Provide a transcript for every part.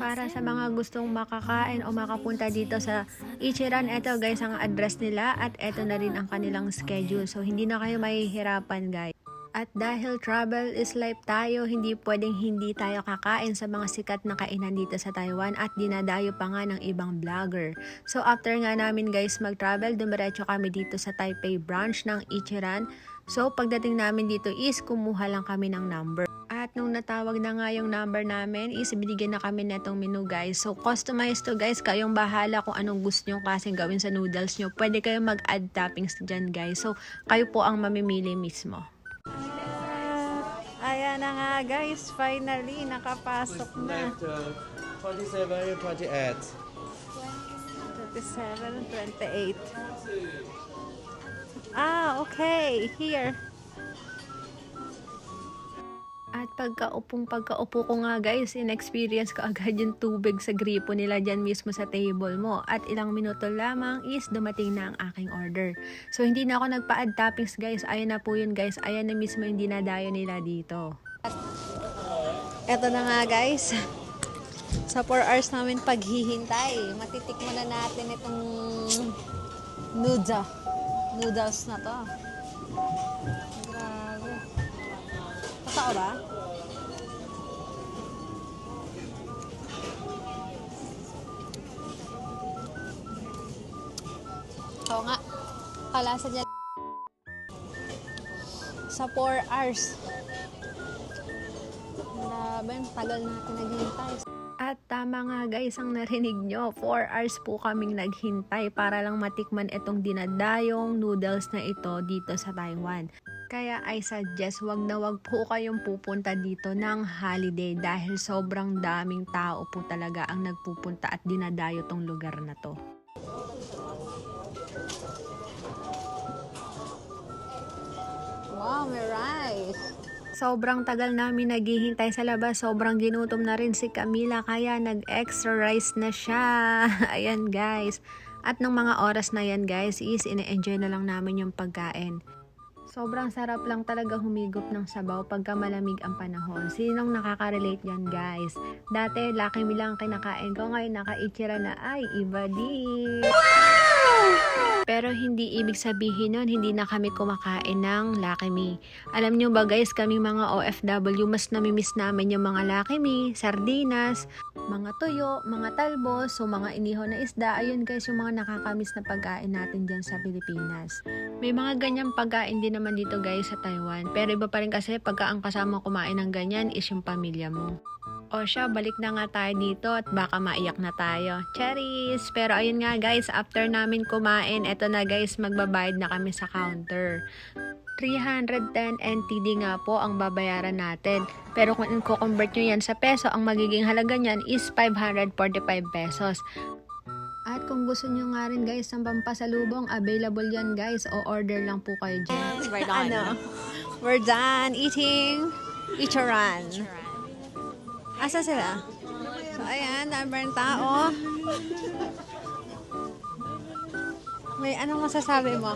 Para sa mga gustong makakain o makapunta dito sa Ichiran, eto guys ang address nila at eto na rin ang kanilang schedule. So hindi na kayo mahihirapan guys. At dahil travel is life tayo, hindi pwedeng hindi tayo kakain sa mga sikat na kainan dito sa Taiwan at dinadayo pa nga ng ibang vlogger. So after nga namin guys mag-travel, dumiretso kami dito sa Taipei branch ng Ichiran. So pagdating namin dito is kumuha lang kami ng number. At nung natawag na nga yung number namin is binigyan na kami netong menu guys. So customized to guys, kayong bahala kung anong gusto nyo klaseng gawin sa noodles nyo. Pwede kayong mag-add toppings dyan guys. So kayo po ang mamimili mismo. Ayan na nga guys, finally nakapasok na. 27 and 28. 27 and 28. Ah, okay. Here. At pagkaupo ko nga guys, in-experience ko agad yung tubig sa gripo nila dyan mismo sa table mo. At ilang minuto lamang is dumating na ang aking order. So hindi na ako nagpa-add toppings guys. Ayan na po yun guys. Ayan na mismo yung dinadayo nila dito. Eto na nga guys. Sa 4 hours namin paghihintay, matitikman na natin itong noodles na to. Grabe. Totoo ba? Oo nga. Kalasa niya. Sa 4 hours. Grabe, tagal natin naghihintay. At tama nga guys ang narinig nyo, 4 hours po kaming naghintay para lang matikman itong dinadayong noodles na ito dito sa Taiwan. Kaya I suggest wag na wag po kayong pupunta dito ng holiday dahil sobrang daming tao po talaga ang nagpupunta at dinadayo tong lugar na to. Wow, may rice! Sobrang tagal namin naghihintay sa labas. Sobrang ginutom na rin si Camila kaya nag-extra rice na siya. Ayan guys. At ng mga oras na yan guys is ine-enjoy na lang namin yung pagkain. Sobrang sarap lang talaga humigop ng sabaw pagka malamig ang panahon. Sinong nakaka-relate yan guys? Dati Lucky Me lang kinakain ko. Ngayon naka-Ichiran na ay iba din. Pero hindi ibig sabihin nun, hindi na kami kumakain ng Lucky Me. Alam nyo ba guys, kaming mga OFW, mas namimiss namin yung mga Lucky Me, sardinas, mga tuyo, mga talbos, so mga inihaw na isda. Ayun guys, yung mga nakakamiss na pagkain natin dyan sa Pilipinas. May mga ganyang pagkain din naman dito guys sa Taiwan. Pero iba pa rin kasi pagka ang kasama kumain ng ganyan is yung pamilya mo. O siya, balik na nga tayo dito at baka maiyak na tayo. Cherries! Pero ayun nga guys, after namin kumain, eto na guys, magbabayad na kami sa counter. 310 NTD nga po ang babayaran natin. Pero kung i-convert nyo yan sa peso, ang magiging halaga nyan is 545 pesos. At kung gusto nyo nga rin guys ng pampasalubong, available yan guys. O order lang po kayo dyan. We're done. We're done eating Ichiran. Asa sila? So, ayan, daming tao. May anong masasabi mo?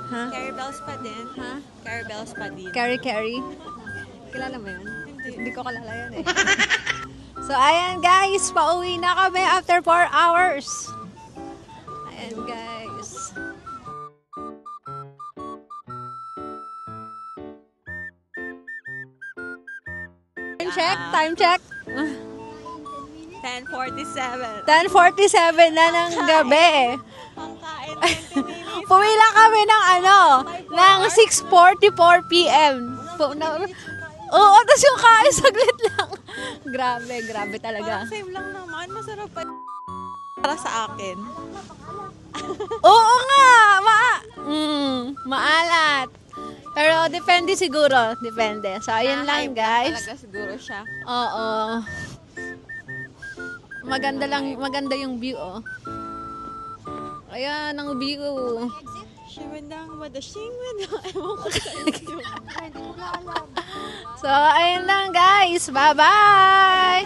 Ha? Carry bells pa din. Ha? Carry bells pa din. Carry? Kilala mo yun? Hindi ko kilala yun eh. So, ayan guys, pauwi na kami after 4 hours. Ayan guys. Time check. 10:47. 10:47 na ng gabi. Pangkain 20 minutes. Pumila kami ng ng 6:44 PM. Oo, tapos yung kain saglit lang. Grabe talaga. Parang same lang naman. Masarap pa. Para sa akin. Oo nga, maalat. Pero depende siguro, depende. So ayun lang guys. Talaga siguro siya. Oo. Maganda yung view oh. Ayan ang view. Shimendang madashing medang. Ewan ko sa inyo. So ayun lang guys. Bye-bye.